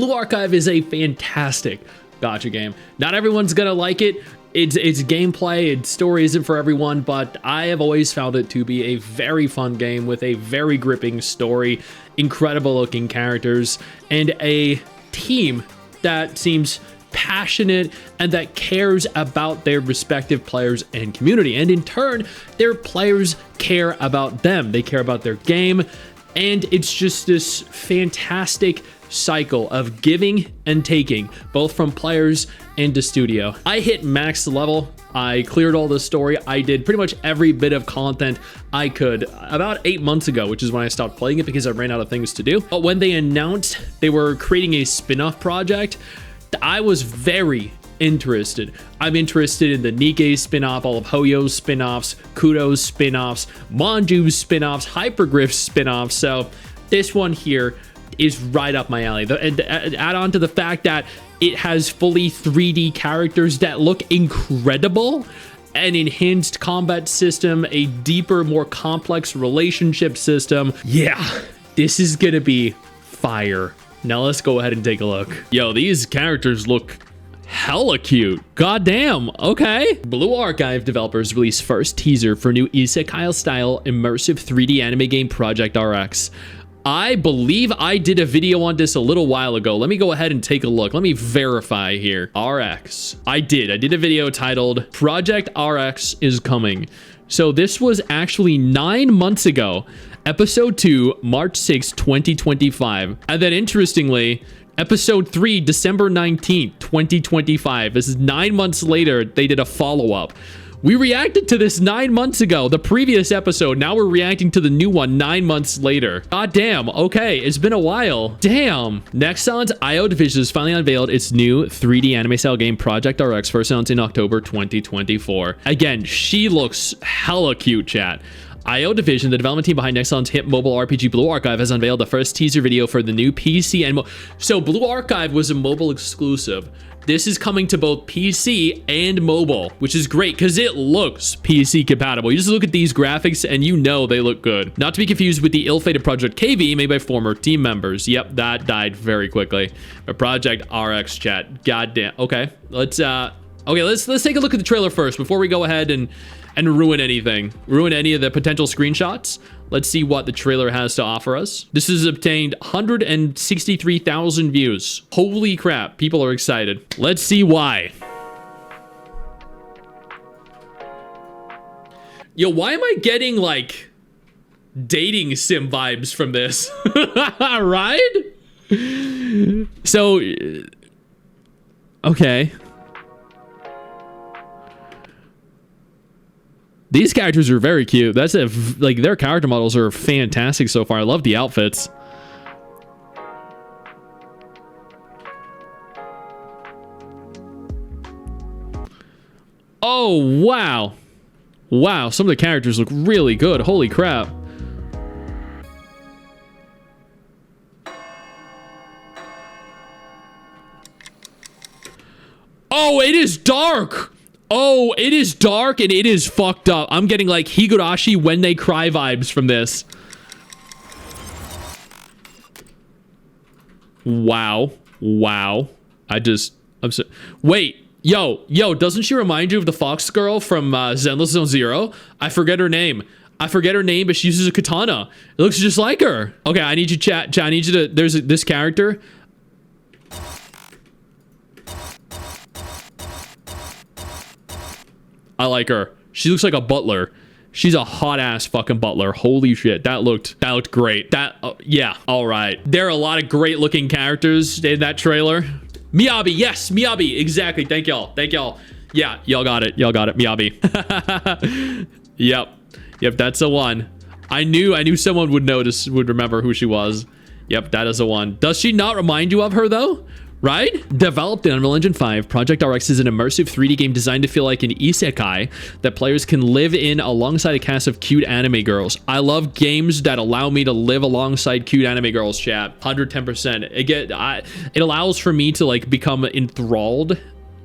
Blue Archive is a fantastic gacha game. Not everyone's gonna like it. Its gameplay, its story isn't for everyone, but I have always found it to be a very fun game with a very gripping story, incredible looking characters, and a team that seems passionate and that cares about their respective players and community. And in turn, their players care about them. They care about their game. And it's just this fantastic cycle of giving and taking, both from players and the studio. I hit max level. I cleared all the story. I did pretty much every bit of content I could about 8 months ago, which is when I stopped playing it because I ran out of things to do. But when they announced they were creating a spin-off project, I was very interested. I'm interested in the Nikkei spin-off, all of Hoyo's spin-offs, Kudo's spin-offs, Manju's spin-offs, Hypergriff's spin-offs. So this one here is right up my alley. And add on to the fact that it has fully 3D characters that look incredible, an enhanced combat system, a deeper, more complex relationship system. Yeah, this is gonna be fire. Now let's go ahead and take a look. Yo, these characters look hella cute. Goddamn, okay. Blue Archive developers released first teaser for new isekai-style immersive 3D anime game Project RX. I believe I did a video on this a little while ago. Let me go ahead and take a look. Let me verify here. RX. I did a video titled Project RX is coming. So this was actually 9 months ago. Episode 2, March 6, 2025. And then interestingly, Episode 3, December 19th, 2025. This is 9 months later, they did a follow-up. We reacted to this 9 months ago, the previous episode. Now we're reacting to the new one 9 months later. God damn, okay, it's been a while. Damn. Nexon's IO Division has finally unveiled its new 3D anime style game Project RX, first announced in October 2024. Again, she looks hella cute, chat. IO Division, the development team behind Nexon's hit mobile RPG Blue Archive, has unveiled the first teaser video for the new PC and so Blue Archive was a mobile exclusive. This is coming to both PC and mobile, which is great because it looks PC compatible. You just look at these graphics and you know they look good. Not to be confused with the ill-fated Project KV made by former team members. Yep, that died very quickly. A Project RX, chat. Goddamn. Okay, let's take a look at the trailer first before we go ahead and ruin anything. Ruin any of the potential screenshots. Let's see what the trailer has to offer us. This has obtained 163,000 views. Holy crap, people are excited. Let's see why. Yo, why am I getting like dating sim vibes from this? Right? So, okay. These characters are very cute. That's like their character models are fantastic so far. I love the outfits. Oh, wow. Wow, some of the characters look really good. Holy crap. Oh, it is dark. Oh, it is dark and it is fucked up. I'm getting like Higurashi When They Cry vibes from this. Wow. Wow. I'm so, wait, yo, doesn't she remind you of the Fox girl from Zenless Zone Zero? I forget her name. But she uses a katana. It looks just like her. Okay, I need you, chat, I need you to, there's this character. I like her. She looks like a butler. She's a hot ass fucking butler. Holy shit. That looked great. Yeah. All right. There are a lot of great looking characters in that trailer. Miyabi. Yes, Miyabi. Exactly. Thank y'all. Yeah, y'all got it. Miyabi. Yep. That's the one. I knew someone would remember who she was. Yep. That is the one. Does she not remind you of her though? Right? Developed in Unreal Engine 5, Project RX is an immersive 3D game designed to feel like an isekai that players can live in alongside a cast of cute anime girls. I love games that allow me to live alongside cute anime girls, chat. 110%. It allows for me to like become enthralled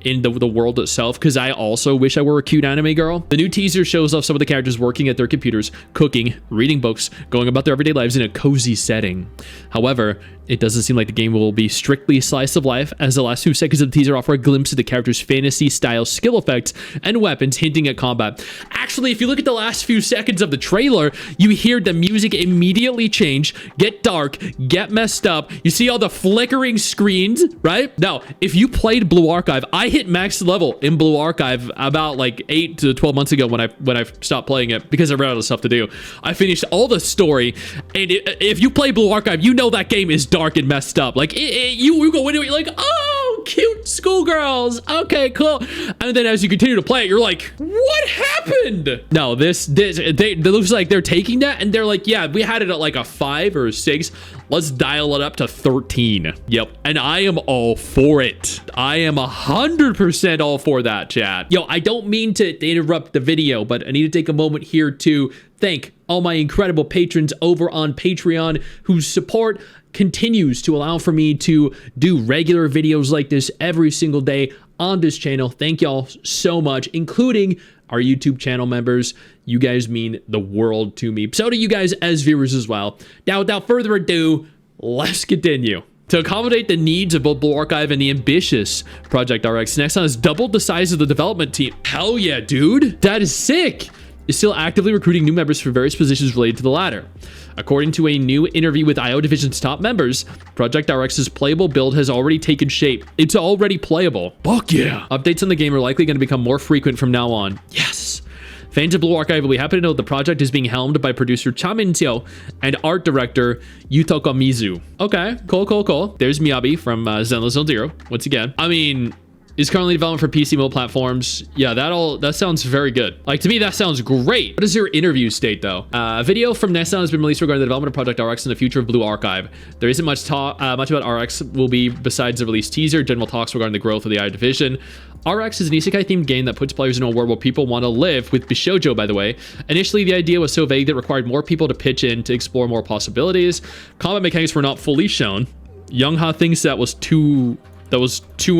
in the world itself, because I also wish I were a cute anime girl. The new teaser shows off some of the characters working at their computers, cooking, reading books, going about their everyday lives in a cozy setting. However, It doesn't seem like the game will be strictly slice of life, as the last 2 seconds of the teaser offer a glimpse of the character's fantasy-style skill effects and weapons, hinting at combat. Actually, if you look at the last few seconds of the trailer, you hear the music immediately change, get dark, get messed up. You see all the flickering screens, right? Now, if you played Blue Archive, I hit max level in Blue Archive about like 8 to 12 months ago when I stopped playing it because I ran out of stuff to do. I finished all the story, and if you play Blue Archive, you know that game is dark and messed up. Like you go into it, you're like, oh, cute schoolgirls. Okay, cool. And then as you continue to play it, you're like, what happened? No, it looks like they're taking that and they're like, yeah, we had it at like a 5 or a 6. Let's dial it up to 13. Yep. And I am all for it. I am 100% all for that, chat. Yo, I don't mean to interrupt the video, but I need to take a moment here to thank all my incredible patrons over on Patreon whose support continues to allow for me to do regular videos like this every single day on this channel. Thank y'all so much, including our YouTube channel members. You guys mean the world to me. So do you guys as viewers as well. Now, without further ado, let's continue. To accommodate the needs of both Blue Archive and the ambitious Project RX, Nexon has doubled the size of the development team. Hell yeah, dude. That is sick. Is still actively recruiting new members for various positions related to the latter. According to a new interview with IO Division's top members, Project RX's playable build has already taken shape. It's already playable. Fuck yeah. Updates on the game are likely going to become more frequent from now on. Yes. Fans of Blue Archive will be happy to know the project is being helmed by producer Cha Min-seo and art director Yutaka Mizu. Okay, cool. There's Miyabi from Zenless Zone Zero. Once again, I mean, is currently developed for PC mobile platforms. Yeah, that sounds very good. Like, to me, that sounds great. What does your interview state, though? A video from Nexon has been released regarding the development of Project RX and the future of Blue Archive. There isn't much about RX will be besides the release teaser, general talks regarding the growth of the I division. RX is an isekai-themed game that puts players in a world where people want to live, with Bishoujo, by the way. Initially, the idea was so vague that it required more people to pitch in to explore more possibilities. Combat mechanics were not fully shown. Youngha thinks that was too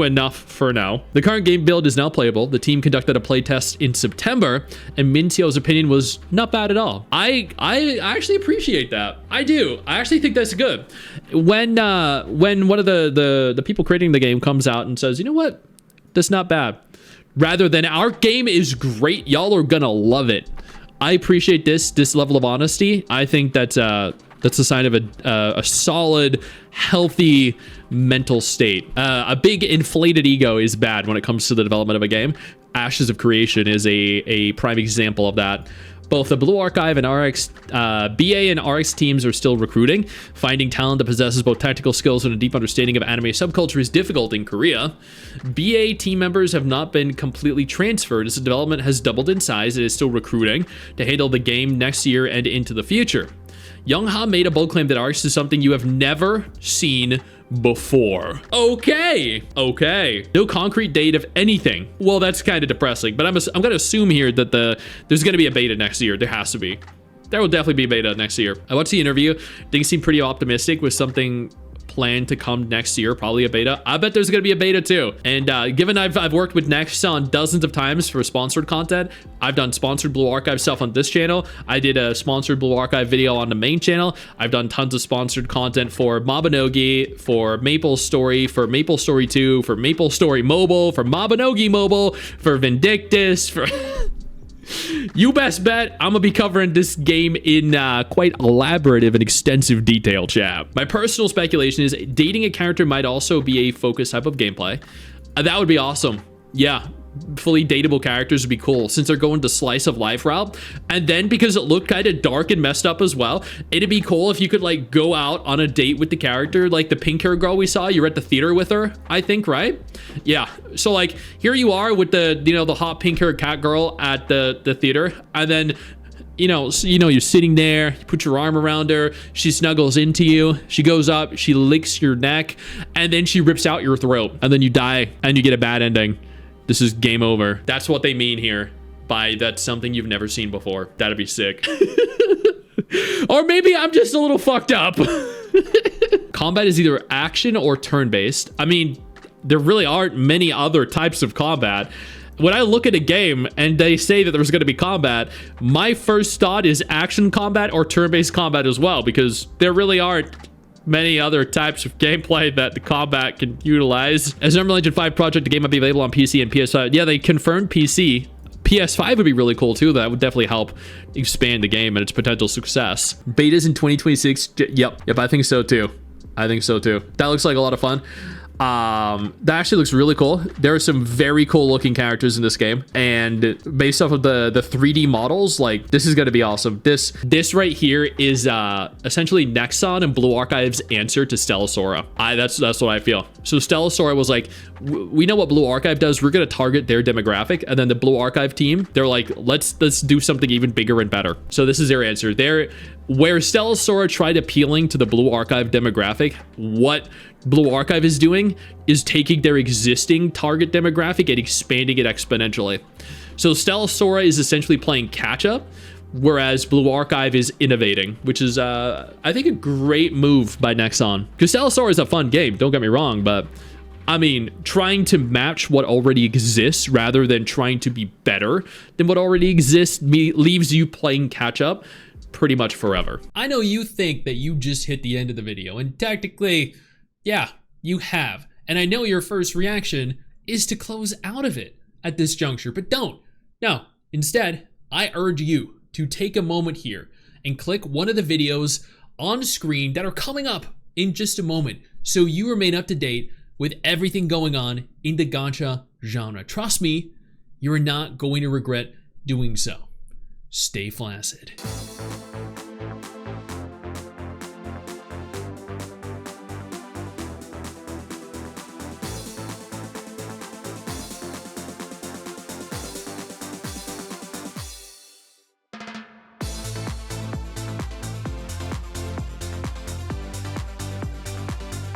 enough for now. The current game build is now playable. The team conducted a playtest in September, and Min-seo's opinion was not bad at all. I actually appreciate that. I do. I actually think that's good. When one of the people creating the game comes out and says, you know what, that's not bad, rather than our game is great, y'all are gonna love it. I appreciate this level of honesty. I think that's a sign of a solid, healthy mental state. A big inflated ego is bad when it comes to the development of a game. Ashes of Creation is a prime example of that. Both the Blue Archive and RX, BA and RX teams are still recruiting. Finding talent that possesses both technical skills and a deep understanding of anime subculture is difficult in Korea. BA team members have not been completely transferred as the development has doubled in size. It is still recruiting to handle the game next year and into the future. Youngha made a bold claim that RX is something you have never seen before. Okay. No concrete date of anything. Well, that's kind of depressing, but I'm going to assume here that there's going to be a beta next year. There has to be. There will definitely be a beta next year. I watched the interview. Things seem pretty optimistic with something planned to come next year, probably a beta. I bet there's gonna be a beta too. And given I've worked with Nexon dozens of times for sponsored content, I've done sponsored Blue Archive stuff on this channel. I did a sponsored Blue Archive video on the main channel. I've done tons of sponsored content for Mabinogi, for Maple Story, for Maple Story 2, for Maple Story Mobile, for Mabinogi Mobile, for Vindictus, for you best bet I'm gonna be covering this game in quite elaborative and extensive detail, chat. My personal speculation is dating a character might also be a focus type of gameplay. That would be awesome. Yeah, fully dateable characters would be cool since they're going to slice of life route. And then because it looked kind of dark and messed up as well, it'd be cool if you could like go out on a date with the character, like the pink hair girl we saw. You're at the theater with her, I think, right? Yeah. So like here you are with the hot pink hair cat girl at the theater, and then you're sitting there, you put your arm around her, she snuggles into you, she goes up, she licks your neck, and then she rips out your throat, and then you die and you get a bad ending. This is game over. That's what they mean here by that's something you've never seen before. That'd be sick. Or maybe I'm just a little fucked up. Combat is either action or turn-based. I mean, there really aren't many other types of combat. When I look at a game and they say that there's going to be combat, my first thought is action combat or turn-based combat as well, because there really aren't many other types of gameplay that the combat can utilize. As Unreal Engine 5 project, the game might be available on PC and PS5. Yeah, they confirmed PC. PS5 would be really cool too. That would definitely help expand the game and its potential success. Betas in 2026. Yep, I think so too. I think so too. That looks like a lot of fun. That actually looks really cool. There are some very cool looking characters in this game, and based off of the 3D models, like, this is going to be awesome. This right here is essentially Nexon and Blue Archive's answer to Stellasora. That's what I feel. So Stellasora was like, we know what Blue Archive does. We're going to target their demographic, and then the Blue Archive team, they're like, let's do something even bigger and better. So this is their answer. Where Stellasora tried appealing to the Blue Archive demographic, what Blue Archive is doing is taking their existing target demographic and expanding it exponentially. So Stellasora is essentially playing catch up, whereas Blue Archive is innovating, which is, I think, a great move by Nexon. Because Stellasora is a fun game, don't get me wrong, but I mean, trying to match what already exists rather than trying to be better than what already exists leaves you playing catch up pretty much forever. I know you think that you just hit the end of the video, and technically, yeah, you have. And I know your first reaction is to close out of it at this juncture, but don't. No, instead, I urge you to take a moment here and click one of the videos on screen that are coming up in just a moment so you remain up to date with everything going on in the gacha genre. Trust me, you're not going to regret doing so. Stay flaccid.